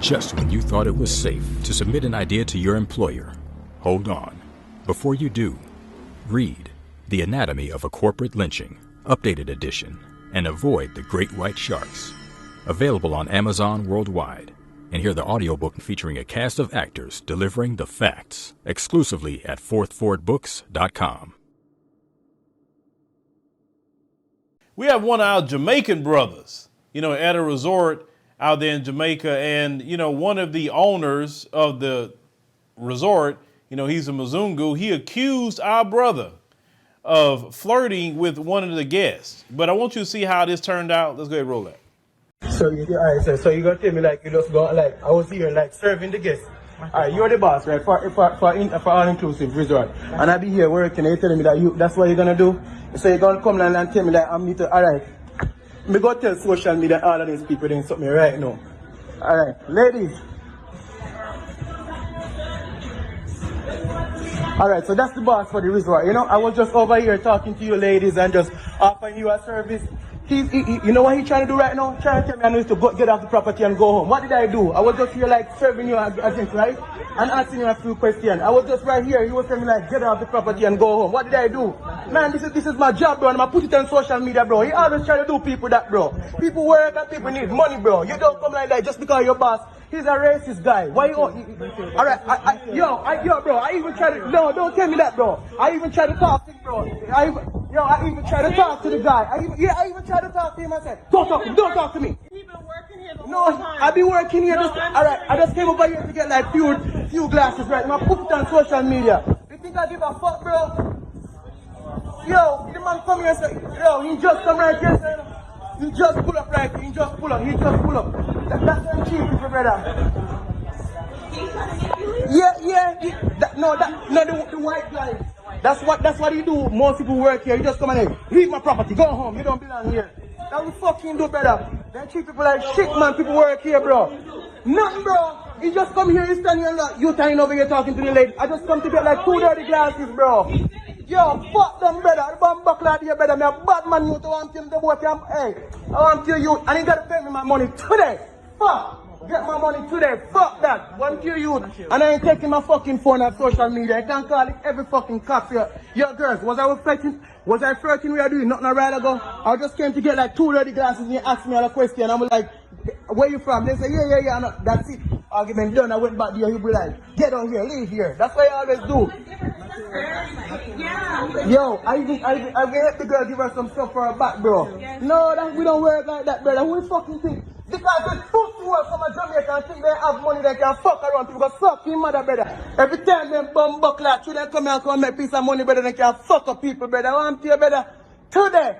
Just when you thought it was safe to submit an idea to your employer, hold on. Before you do, read The Anatomy of a Corporate Lynching, Updated Edition, and avoid the Great White Sharks. Available on Amazon worldwide. And hear the audiobook featuring a cast of actors delivering the facts exclusively at fourthfordbooks.com. We have one of our Jamaican brothers, at a resort out there in Jamaica. And, one of the owners of the resort, he's a Mzungu. He accused our brother of flirting with one of the guests. But I want you to see how this turned out. Let's go ahead and roll that. So you gonna tell me you just go I was here serving the guests. Alright, you're the boss, right? For all inclusive resort. And I be here working, and you're telling me that's what you're gonna do? So you're gonna come and tell me I'm need to alright. Me go tell social media and all of these people doing something right now. Alright, ladies. Alright, so that's the boss for the resort. I was just over here talking to you ladies and just offering you a service. You know what he's trying to do right now? Trying to tell me I need to get off the property and go home. What did I do? I was just here serving you a drink, right? And asking you a few questions. I was just right here. He was telling me get off the property and go home. What did I do? Man, this is my job, bro, and I'm put it on social media, bro. He always try to do people that, bro. People work and people need money, bro. You don't come like that just because you're boss. He's a racist guy. Why you? Alright, yo, bro. I even try to. No, don't tell me that, bro. I even try to talk to him, bro. I even try to talk to the guy. I even try to talk to him. I said, don't talk to me. You've been working here the whole time. I be working here. Alright, I just came over here to get few glasses, right? I put it on social media. You think I give a fuck, bro? Yo, the man come here and say, yo, he just come right here, say, he just pull up right here. He just pull up. That's them cheap people, brother. The white guy. That's what he do. Most people work here. You just come and leave my property, go home. You don't belong here. That we fucking do, brother. They treat people like shit, man. People work here, bro. Nothing, bro. You just come here, you stand here and you standing over here talking to the lady. I just come to get 2 dirty glasses, bro. Yo, fuck them, brother. The bomb buckler here, brother. Me a bad man, you to want him to work. Hey, I want you, and you gotta pay me my money today. Fuck. Get my money today. Fuck that. Want you. And I ain't taking my fucking phone on social media. I can call it every fucking cop here. Yo, girls, was I flirting? We are doing nothing a while ago. I just came to get 2 dirty glasses and you asked me all a question. I'm like, where you from? They say, yeah. No, that's it. Argument done. I went back there. You be like, get on here, leave here. That's what I always do. Yo, I help the girl give her some stuff for her back, bro. No, we don't work like that, brother. Who fucking think? Because they push to us from a Jamaican think they have money they can fuck around people. Because fuck him, mother, brother. Every time them bum buckler, they come here and come make piece of money, brother, they can fuck up people, brother. I want to you, brother. Today,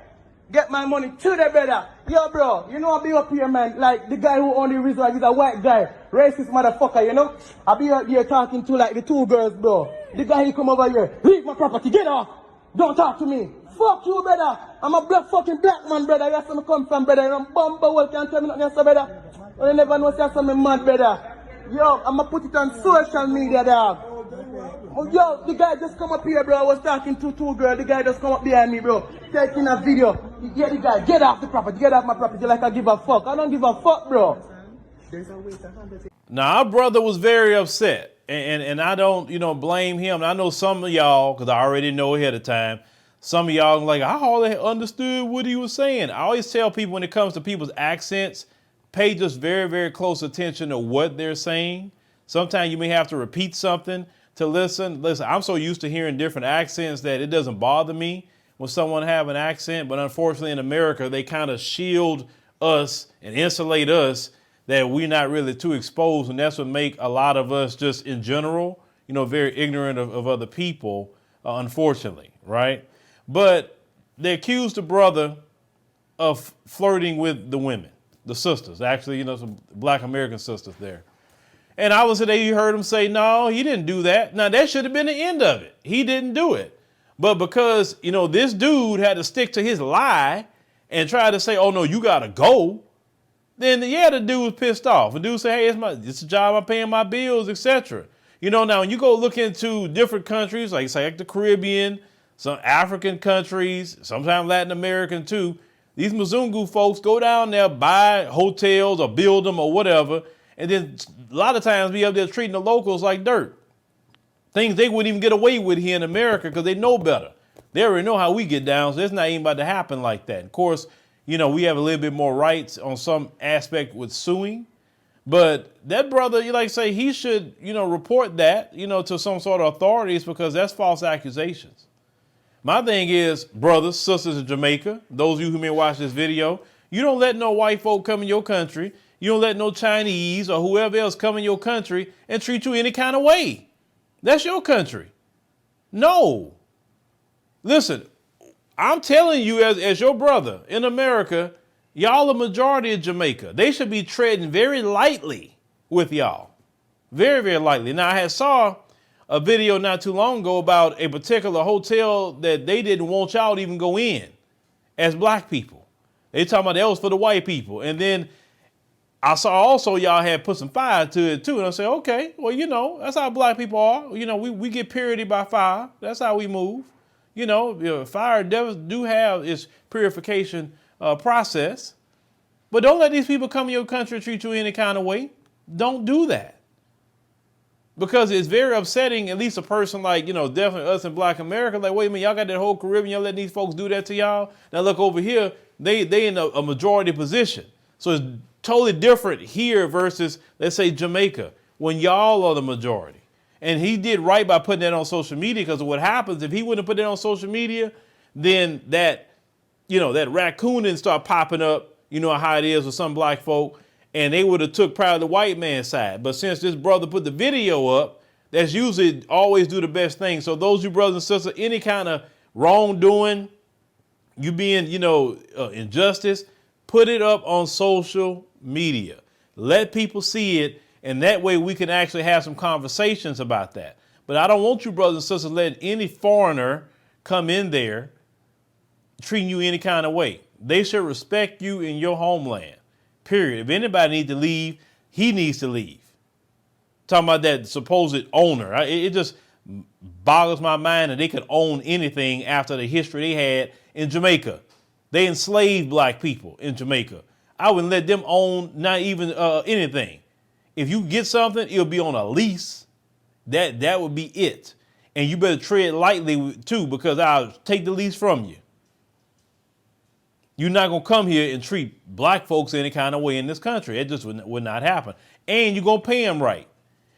get my money today, brother. Yo, bro, I be up here, man. Like the guy who owned the resort, he's a white guy. Racist motherfucker, I be out here talking to the 2 girls, bro. The guy he come over here, leave my property, get off. Don't talk to me. Fuck you, brother. I'm a fucking black man, brother. That's where I come from, brother. I'm bumble, can't tell me nothing else, brother. I never know say something mad, brother. Yo, I'm gonna put it on social media, dog. Yo, the guy just come up here, bro. I was talking to 2 girls. The guy just come up behind me, bro. Taking a video. Yeah, the guy, get off the property. Get off my property like I give a fuck. I don't give a fuck, bro. Now, our brother was very upset. And I don't, blame him. I know some of y'all, because I already know ahead of time, some of y'all like, I hardly understood what he was saying. I always tell people when it comes to people's accents, pay just very, very close attention to what they're saying. Sometimes you may have to repeat something to listen. Listen, I'm so used to hearing different accents that it doesn't bother me when someone have an accent. But unfortunately in America, they kind of shield us and insulate us that we're not really too exposed. And that's what make a lot of us just in general, very ignorant of other people, unfortunately, right? But they accused the brother of flirting with the women, the sisters, actually, some black American sisters there. And I was today, you heard him say, no, he didn't do that. Now that should have been the end of it. He didn't do it. But because, this dude had to stick to his lie and try to say, oh no, you gotta go. Then the dude was pissed off. The dude said, hey, it's a job, I'm paying my bills, etc. Now when you go look into different countries, like the Caribbean, some African countries, sometimes Latin American too, these Mzungu folks go down there, buy hotels or build them or whatever, and then a lot of times be up there treating the locals like dirt. Things they wouldn't even get away with here in America because they know better. They already know how we get down, so it's not even about to happen like that. Of course, you know, we have a little bit more rights on some aspect with suing, but that brother, you like say, he should, you know, report that, you know, to some sort of authorities because that's false accusations. My thing is, brothers, sisters in Jamaica, those of you who may watch this video, you don't let no white folk come in your country. You don't let no Chinese or whoever else come in your country and treat you any kind of way. That's your country. No. Listen, I'm telling you as your brother in America, y'all the majority of Jamaica. They should be treading very lightly with y'all. Very, very lightly. Now, I had saw a video not too long ago about a particular hotel that they didn't want y'all to even go in as black people. They talking about that was for the white people. And then I saw also y'all had put some fire to it too. And I said, okay, well, you know, that's how black people are. You know, we get purity by fire. That's how we move. You know, fire does do have its purification process. But don't let these people come in your country and treat you any kind of way. Don't do that. Because it's very upsetting, at least a person like, you know, definitely us in Black America, like, wait a minute, y'all got that whole Caribbean, y'all letting these folks do that to y'all? Now look over here, they in a majority position. So it's totally different here versus, let's say, Jamaica, when y'all are the majority. And he did right by putting that on social media, because what happens if he wouldn't have put that on social media, then that, you know, that raccoon didn't start popping up, you know how it is with some black folk, and they would have took probably the white man's side. But since this brother put the video up, that's usually always do the best thing. So those you brothers and sisters, any kind of wrongdoing, you being, you know, injustice, put it up on social media. Let people see it, and that way we can actually have some conversations about that. But I don't want you brothers and sisters letting any foreigner come in there treating you any kind of way. They should respect you in your homeland. Period. If anybody needs to leave, he needs to leave. Talking about that supposed owner. It just boggles my mind that they could own anything after the history they had in Jamaica. They enslaved black people in Jamaica. I wouldn't let them own not even anything. If you get something, it'll be on a lease. That would be it. And you better tread lightly too, because I'll take the lease from you. You're not going to come here and treat black folks any kind of way in this country. It just would not happen. And you're going to pay them right.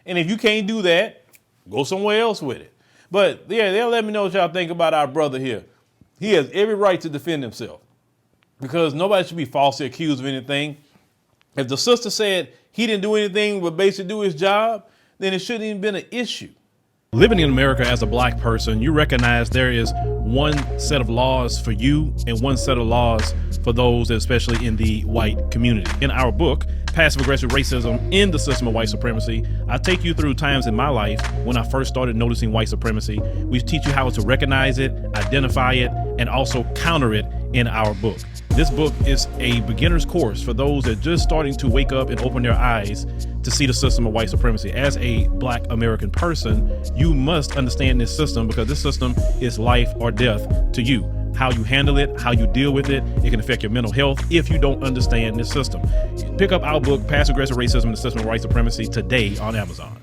And if you can't do that, go somewhere else with it. But yeah, they'll let me know what y'all think about our brother here. He has every right to defend himself, because nobody should be falsely accused of anything. If the sister said he didn't do anything but basically do his job, then it shouldn't even been an issue. Living in America as a black person, you recognize there is one set of laws for you and one set of laws for those, especially in the white community. In our book, Passive Aggressive Racism in the System of White Supremacy, I take you through times in my life when I first started noticing white supremacy. We teach you how to recognize it, identify it, and also counter it in our book. This book is a beginner's course for those that are just starting to wake up and open their eyes to see the system of white supremacy. As a black American person, you must understand this system, because this system is life or death to you. How you handle it, how you deal with it, it can affect your mental health if you don't understand this system. Pick up our book, Passive Aggressive Racism and the System of White Supremacy, today on Amazon.